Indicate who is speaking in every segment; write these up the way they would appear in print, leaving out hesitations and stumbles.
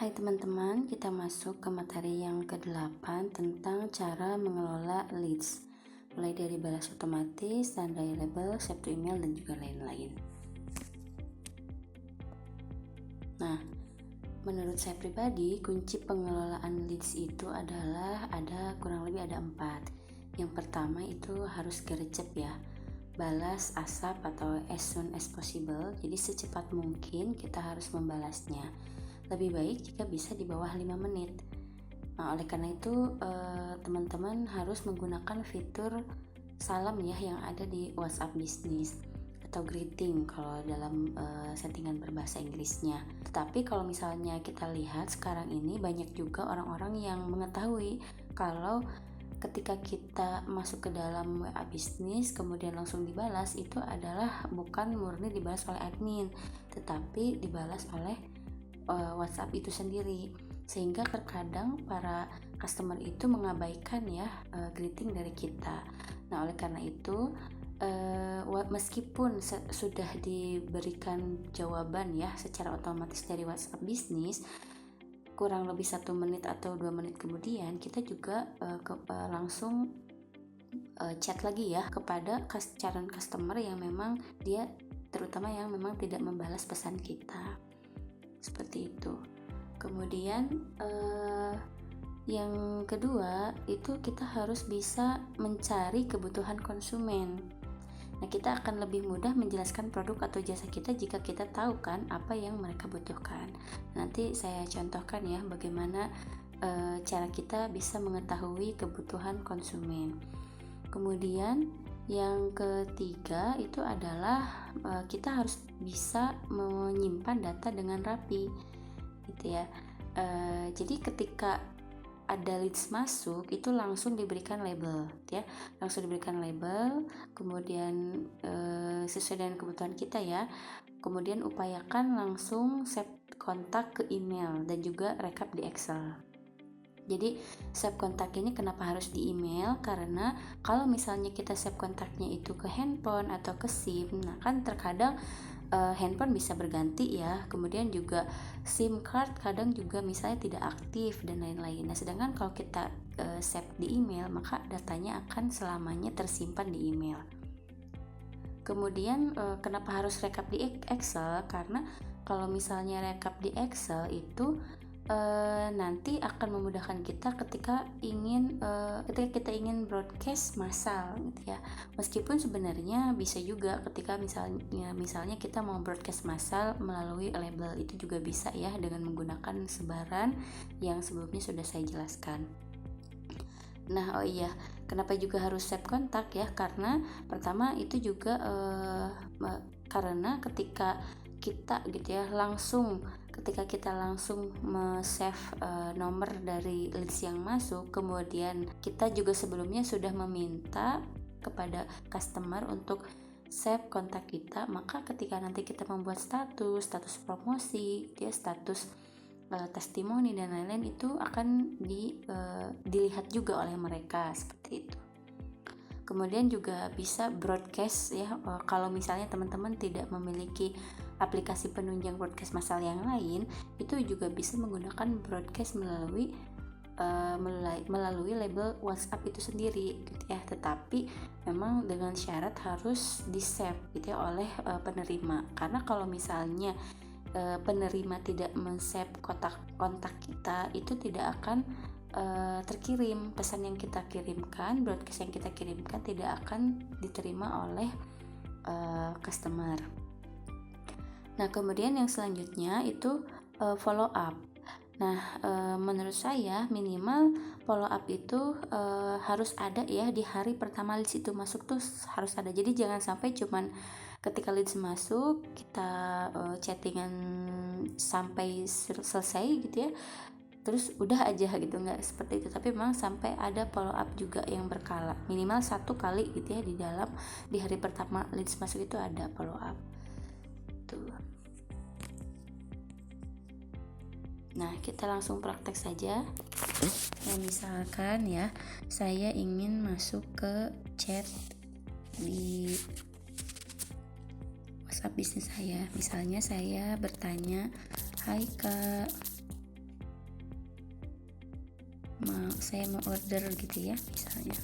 Speaker 1: Hai teman-teman, kita masuk ke materi yang ke-8 tentang cara mengelola leads, mulai dari balas otomatis, dan reliable, save to email, dan juga lain-lain. Nah, menurut saya pribadi, kunci pengelolaan leads itu adalah kurang lebih ada 4. Yang pertama itu harus gercep ya, balas ASAP atau as soon as possible, jadi secepat mungkin kita harus membalasnya. Lebih baik jika bisa di bawah 5 menit. Nah, oleh karena itu teman-teman harus menggunakan fitur salam ya yang ada di WhatsApp Business atau greeting kalau dalam settingan berbahasa Inggrisnya. Tetapi kalau misalnya kita lihat sekarang ini banyak juga orang-orang yang mengetahui kalau ketika kita masuk ke dalam WA Business kemudian langsung dibalas, itu adalah bukan murni dibalas oleh admin, tetapi dibalas oleh WhatsApp itu sendiri, sehingga terkadang para customer itu mengabaikan ya greeting dari kita. Nah, oleh karena itu meskipun sudah diberikan jawaban ya secara otomatis dari WhatsApp Business, kurang lebih 1 menit atau 2 menit kemudian kita juga langsung chat lagi ya kepada calon customer yang memang dia terutama yang memang tidak membalas pesan kita. Seperti itu. Kemudian yang kedua itu kita harus bisa mencari kebutuhan konsumen. Nah, kita akan lebih mudah menjelaskan produk atau jasa kita jika kita tahu kan apa yang mereka butuhkan. Nanti saya contohkan ya bagaimana cara kita bisa mengetahui kebutuhan konsumen. Kemudian yang ketiga itu adalah kita harus bisa menyimpan data dengan rapi gitu ya. Jadi ketika ada leads masuk itu langsung diberikan label ya, kemudian sesuai dengan kebutuhan kita ya. Kemudian upayakan langsung save kontak ke email dan juga rekap di Excel. Jadi save kontak ini kenapa harus di email? Karena kalau misalnya kita save kontaknya itu ke handphone atau ke SIM, nah kan terkadang handphone bisa berganti ya. Kemudian juga SIM card kadang juga misalnya tidak aktif dan lain-lain. Nah, sedangkan kalau kita save di email, maka datanya akan selamanya tersimpan di email. Kemudian kenapa harus rekap di Excel? Karena kalau misalnya rekap di Excel itu nanti akan memudahkan kita ketika kita ingin broadcast massal gitu ya. Meskipun sebenarnya bisa juga ketika misalnya kita mau broadcast massal melalui label, itu juga bisa ya dengan menggunakan sebaran yang sebelumnya sudah saya jelaskan. Nah, oh iya, kenapa juga harus save kontak ya? Karena pertama itu juga karena ketika kita langsung save nomor dari leads yang masuk, kemudian kita juga sebelumnya sudah meminta kepada customer untuk save kontak kita, maka ketika nanti kita membuat status promosi, status testimoni dan lain-lain, itu akan dilihat juga oleh mereka seperti itu. Kemudian juga bisa broadcast ya, kalau misalnya teman-teman tidak memiliki aplikasi penunjang broadcast massal yang lain, itu juga bisa menggunakan broadcast melalui label WhatsApp itu sendiri gitu ya. Tetapi memang dengan syarat harus di-save gitu ya oleh penerima. Karena kalau misalnya penerima tidak men-save kontak kita, itu tidak akan terkirim pesan yang kita kirimkan, broadcast yang kita kirimkan tidak akan diterima oleh customer. Nah, kemudian yang selanjutnya itu follow up. Nah, menurut saya minimal follow up itu harus ada ya di hari pertama leads itu masuk tuh harus ada. Jadi jangan sampai cuman ketika leads masuk kita chattingan sampai selesai gitu ya, terus udah aja gitu, nggak seperti itu. Tapi memang sampai ada follow up juga yang berkala, minimal 1 kali gitu ya di hari pertama leads masuk itu ada follow up tuh. Nah, kita langsung praktek saja. Nah, misalkan ya saya ingin masuk ke chat di WhatsApp bisnis saya. Misalnya saya bertanya, "Hai Kak, saya mau order gitu ya misalnya.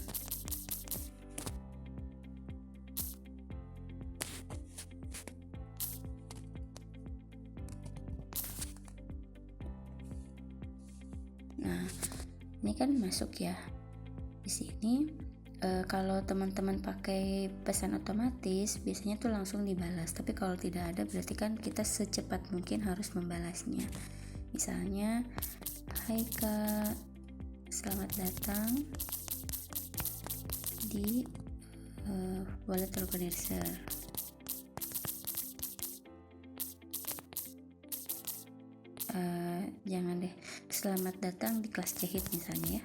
Speaker 1: Nah, ini kan masuk ya. Di sini kalau teman-teman pakai pesan otomatis biasanya tuh langsung dibalas, tapi kalau tidak ada berarti kan kita secepat mungkin harus membalasnya. Misalnya, hai Kak, selamat datang di wallet organizer. Jangan deh, selamat datang di kelas jahit misalnya ya.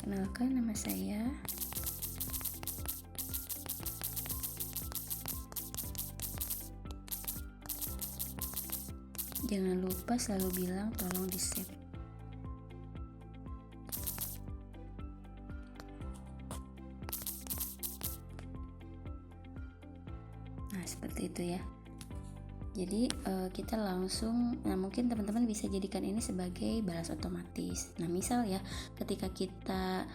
Speaker 1: Kenalkan, nama saya. Jangan lupa selalu bilang tolong di save. Nah, seperti itu ya. Jadi kita langsung, nah mungkin teman-teman bisa jadikan ini sebagai balas otomatis. Nah misal ya, ketika kita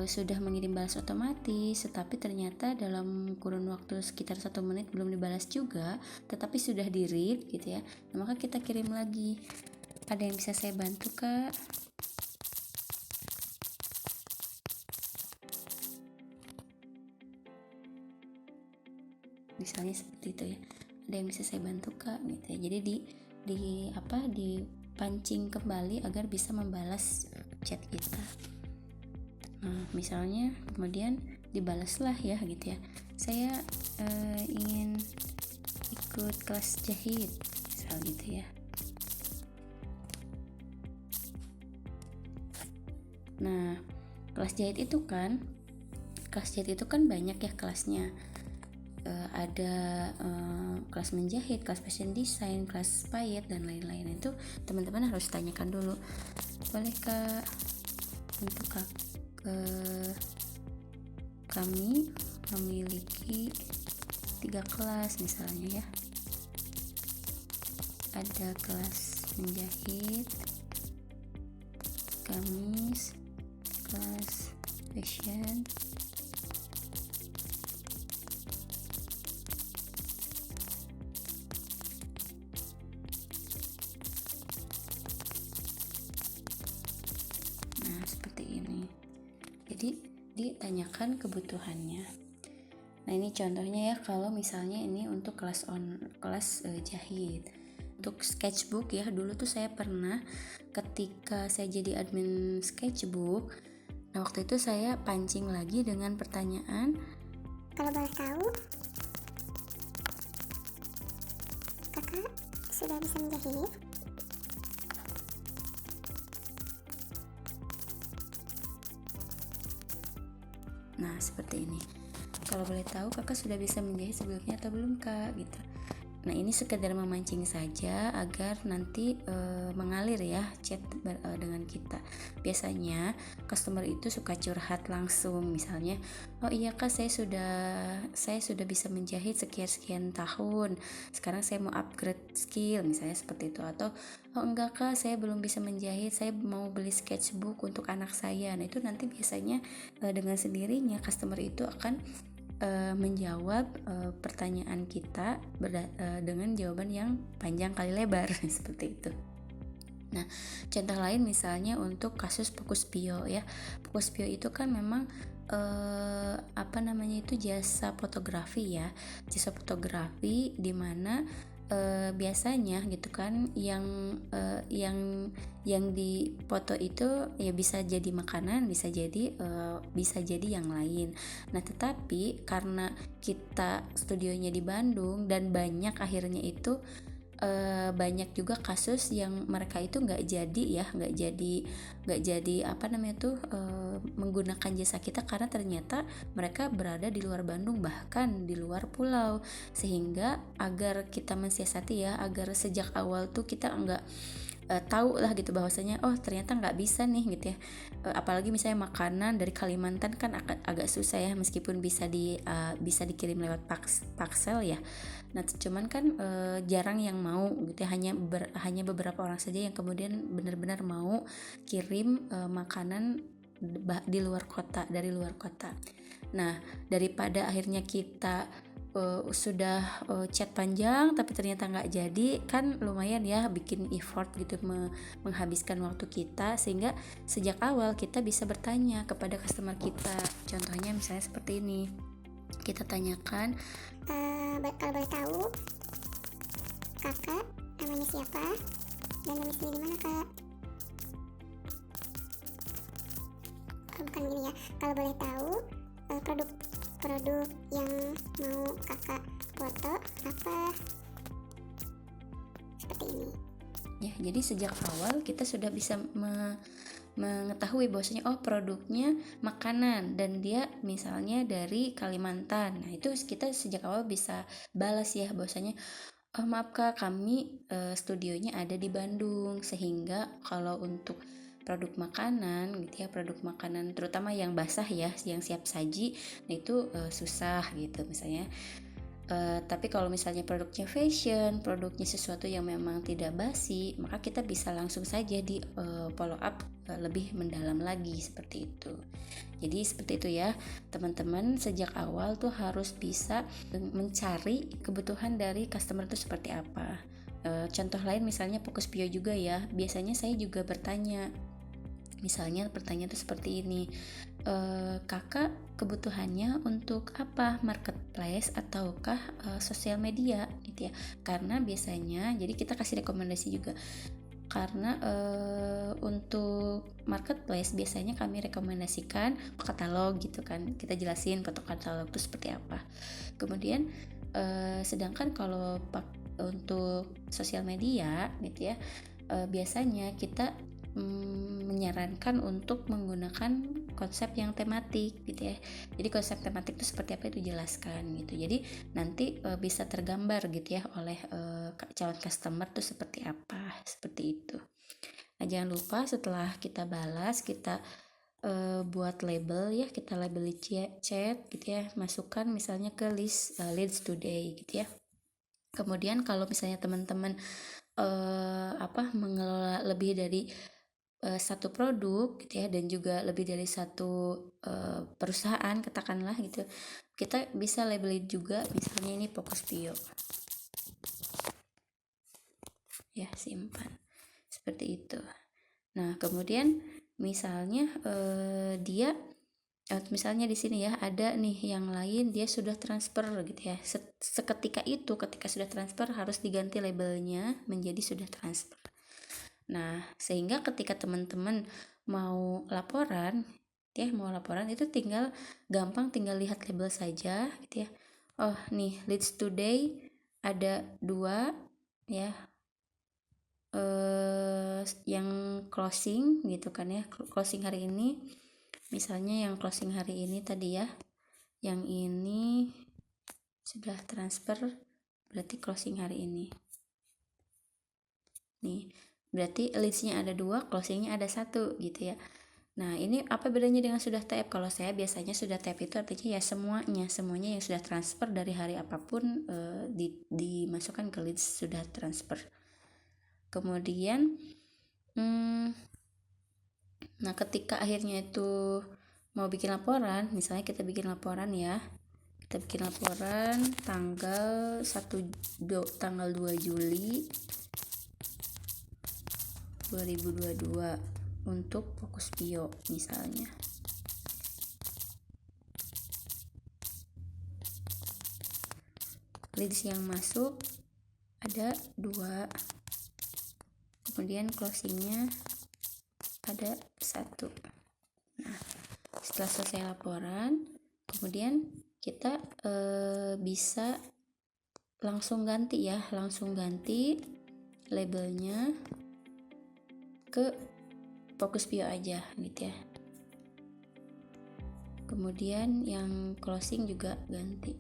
Speaker 1: sudah mengirim balas otomatis, tetapi ternyata dalam kurun waktu sekitar 1 menit belum dibalas juga, tetapi sudah di read gitu ya. Nah, maka kita kirim lagi. Ada yang bisa saya bantu Kak? Misalnya seperti itu ya. Ada yang bisa saya bantu Kak gitu ya. Jadi dipancing kembali agar bisa membalas chat kita. Nah, misalnya kemudian dibalaslah ya gitu ya. Saya ingin ikut kelas jahit misal gitu ya. Nah, kelas jahit itu kan banyak ya kelasnya. Ada kelas menjahit, kelas fashion design, kelas payet dan lain-lain. Itu teman-teman harus tanyakan dulu, boleh Kak untuk kami memiliki 3 kelas misalnya ya. Ada kelas menjahit, gamis, kelas fashion, seperti ini. Jadi ditanyakan kebutuhannya. Nah ini contohnya ya, kalau misalnya ini untuk kelas jahit. Untuk sketchbook ya, dulu tuh saya pernah ketika saya jadi admin sketchbook. Nah waktu itu saya pancing lagi dengan pertanyaan,
Speaker 2: kalau boleh tahu kakak sudah bisa menjahit?
Speaker 1: Nah seperti ini, kalau boleh tahu kakak sudah bisa menjahit sebelumnya atau belum Kak gitu. Nah ini sekedar memancing saja agar nanti mengalir ya chat dengan kita. Biasanya customer itu suka curhat langsung, misalnya, oh iya Kak, saya sudah bisa menjahit sekian tahun, sekarang saya mau upgrade skill misalnya seperti itu. Atau oh enggak Kak, saya belum bisa menjahit, saya mau beli sketchbook untuk anak saya. Nah itu nanti biasanya dengan sendirinya customer itu akan menjawab pertanyaan kita dengan jawaban yang panjang kali lebar seperti itu. Nah, contoh lain misalnya untuk kasus Pocuspio ya. Pocuspio itu kan memang jasa fotografi ya. Jasa fotografi di mana biasanya gitu kan yang di foto itu ya bisa jadi makanan, bisa jadi yang lain. Nah tetapi karena kita studionya di Bandung dan banyak akhirnya itu banyak juga kasus yang mereka itu nggak jadi menggunakan jasa kita karena ternyata mereka berada di luar Bandung, bahkan di luar pulau. Sehingga agar kita mensiasati ya, agar sejak awal tuh kita nggak tahu lah gitu bahwasanya oh ternyata nggak bisa nih gitu ya. Apalagi misalnya makanan dari Kalimantan kan agak susah ya, meskipun bisa dikirim lewat parcel ya. Nah cuman kan jarang yang mau gitu ya, hanya beberapa orang saja yang kemudian benar-benar mau kirim makanan di luar kota, dari luar kota. Nah daripada akhirnya kita sudah chat panjang tapi ternyata nggak jadi, kan lumayan ya bikin effort gitu, menghabiskan waktu kita, sehingga sejak awal kita bisa bertanya kepada customer kita. Contohnya misalnya seperti ini, kita tanyakan,
Speaker 2: Kalau boleh tahu, kakak namanya siapa dan domisili di mana kak? Bukan gini ya, kalau boleh tahu produk yang mau kakak foto apa, seperti ini
Speaker 1: ya. Jadi sejak awal kita sudah bisa mengetahui bahwasanya oh produknya makanan dan dia misalnya dari Kalimantan. Nah itu kita sejak awal bisa balas ya bahwasanya oh maaf kak, kami studionya ada di Bandung, sehingga kalau untuk produk makanan gitu ya, produk makanan terutama yang basah ya, yang siap saji, nah itu susah gitu misalnya. Tapi kalau misalnya produknya fashion, produknya sesuatu yang memang tidak basi, maka kita bisa langsung saja di follow up lebih mendalam lagi, seperti itu. Jadi seperti itu ya teman-teman, sejak awal tuh harus bisa mencari kebutuhan dari customer itu seperti apa. Contoh lain misalnya Fokus Pio juga ya, biasanya saya juga bertanya, misalnya pertanyaan itu seperti ini, kakak kebutuhannya untuk apa, marketplace ataukah sosial media gitu ya. Karena biasanya jadi kita kasih rekomendasi juga, karena untuk marketplace biasanya kami rekomendasikan katalog gitu kan, kita jelasin foto katalog itu seperti apa. Kemudian sedangkan kalau untuk sosial media gitu ya, biasanya kita menyarankan untuk menggunakan konsep yang tematik gitu ya. Jadi konsep tematik itu seperti apa itu jelaskan gitu. Jadi nanti bisa tergambar gitu ya oleh calon customer tuh seperti apa, seperti itu. Nah jangan lupa setelah kita balas, kita buat label ya, kita labeli chat gitu ya, masukkan misalnya ke list leads today gitu ya. Kemudian kalau misalnya teman-teman mengelola lebih dari satu produk gitu ya, dan juga lebih dari satu perusahaan katakanlah gitu, kita bisa labelin juga misalnya ini Fokus Pio ya, simpan seperti itu. Nah kemudian misalnya dia misalnya di sini ya ada nih yang lain, dia sudah transfer gitu ya, seketika itu ketika sudah transfer harus diganti labelnya menjadi sudah transfer. Nah sehingga ketika teman-teman mau laporan itu gampang tinggal lihat label saja gitu ya. Oh nih leads today ada 2 ya, yang closing gitu kan ya, closing hari ini. Misalnya yang closing hari ini tadi ya, yang ini sudah transfer, berarti closing hari ini nih, berarti leadsnya ada 2, closingnya ada 1 gitu ya. Nah ini apa bedanya dengan sudah tap? Kalau saya biasanya sudah tap itu artinya ya semuanya yang sudah transfer dari hari apapun dimasukkan ke leads sudah transfer. Kemudian nah ketika akhirnya itu mau bikin laporan, misalnya kita bikin laporan ya, kita bikin laporan tanggal 2 Juli 2022 untuk Fokus Pio misalnya. Leads yang masuk ada 2, kemudian closingnya ada 1. Nah setelah selesai laporan, kemudian kita bisa langsung ganti labelnya ke Fokus Pio aja gitu ya. Kemudian yang closing juga ganti,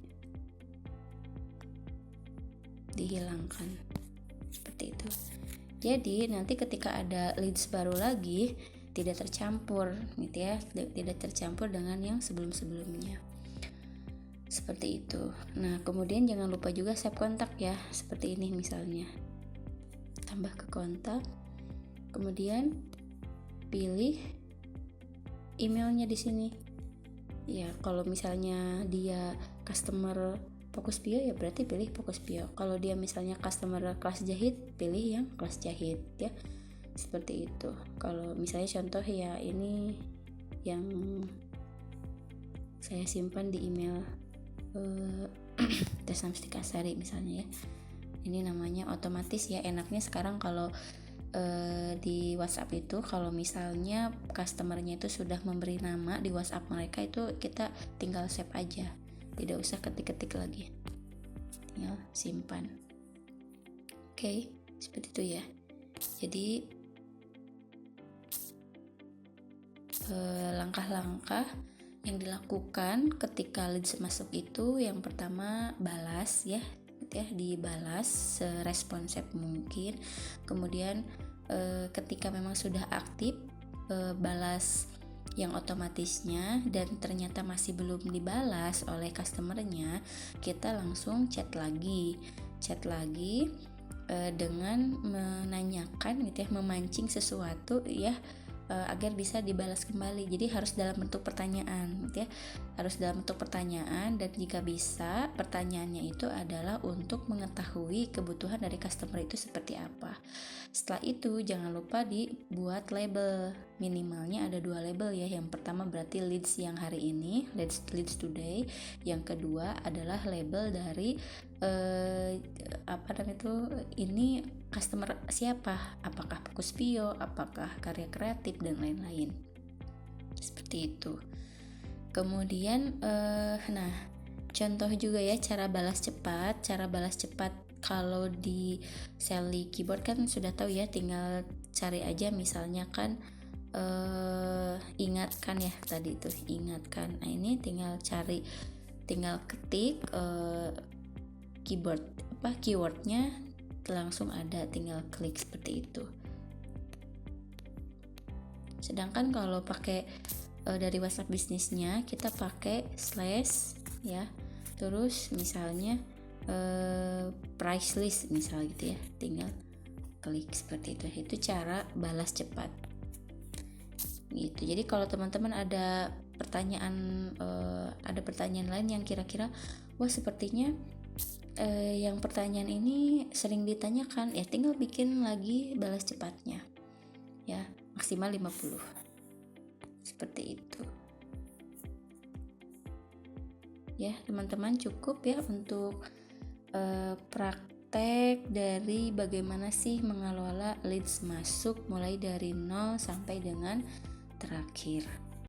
Speaker 1: dihilangkan seperti itu. Jadi nanti ketika ada leads baru lagi tidak tercampur gitu ya, tidak tercampur dengan yang sebelum-sebelumnya. Seperti itu. Nah, kemudian jangan lupa juga save kontak ya, seperti ini misalnya. Tambah ke kontak. Kemudian pilih emailnya di sini. Ya, kalau misalnya dia customer Fokuspio ya berarti pilih Fokuspio. Kalau dia misalnya customer kelas jahit, pilih yang kelas jahit ya. Seperti itu. Kalau misalnya contoh ya ini yang saya simpan di email Samstika Sari misalnya ya. Ini namanya otomatis ya, enaknya sekarang kalau di WhatsApp itu kalau misalnya customernya itu sudah memberi nama di WhatsApp mereka, itu kita tinggal save aja, tidak usah ketik-ketik lagi, tinggal simpan. Oke, seperti itu ya. Jadi langkah-langkah yang dilakukan ketika leads masuk itu, yang pertama balas ya, dibalas seresponsif mungkin. Kemudian ketika memang sudah aktif, balas yang otomatisnya, dan ternyata masih belum dibalas oleh customernya, kita langsung chat lagi dengan menanyakan gitu ya, memancing sesuatu ya, agar bisa dibalas kembali. Jadi harus dalam bentuk pertanyaan gitu ya, harus dalam bentuk pertanyaan, dan jika bisa pertanyaannya itu adalah untuk mengetahui kebutuhan dari customer itu seperti apa. Setelah itu jangan lupa dibuat label, minimalnya ada 2 label ya. Yang pertama berarti leads yang hari ini, leads today. Yang kedua adalah label dari ini customer siapa, apakah Fokuspio, apakah Karya Kreatif, dan lain-lain. Seperti itu. Kemudian nah, contoh juga ya cara balas cepat. Kalau di Sally Keyboard kan sudah tahu ya, tinggal cari aja misalnya kan ingatkan ya, tadi itu ingatkan. Nah, ini tinggal ketik keywordnya, langsung ada, tinggal klik seperti itu. Sedangkan kalau pakai dari WhatsApp bisnisnya, kita pakai slash ya, terus misalnya price list misal gitu ya, tinggal klik seperti itu. Itu cara balas cepat gitu. Jadi kalau teman-teman ada pertanyaan lain yang kira-kira wah sepertinya yang pertanyaan ini sering ditanyakan, ya tinggal bikin lagi balas cepatnya ya, maksimal 50 seperti itu ya teman-teman. Cukup ya untuk praktek dari bagaimana sih mengelola leads masuk mulai dari 0 sampai dengan terakhir.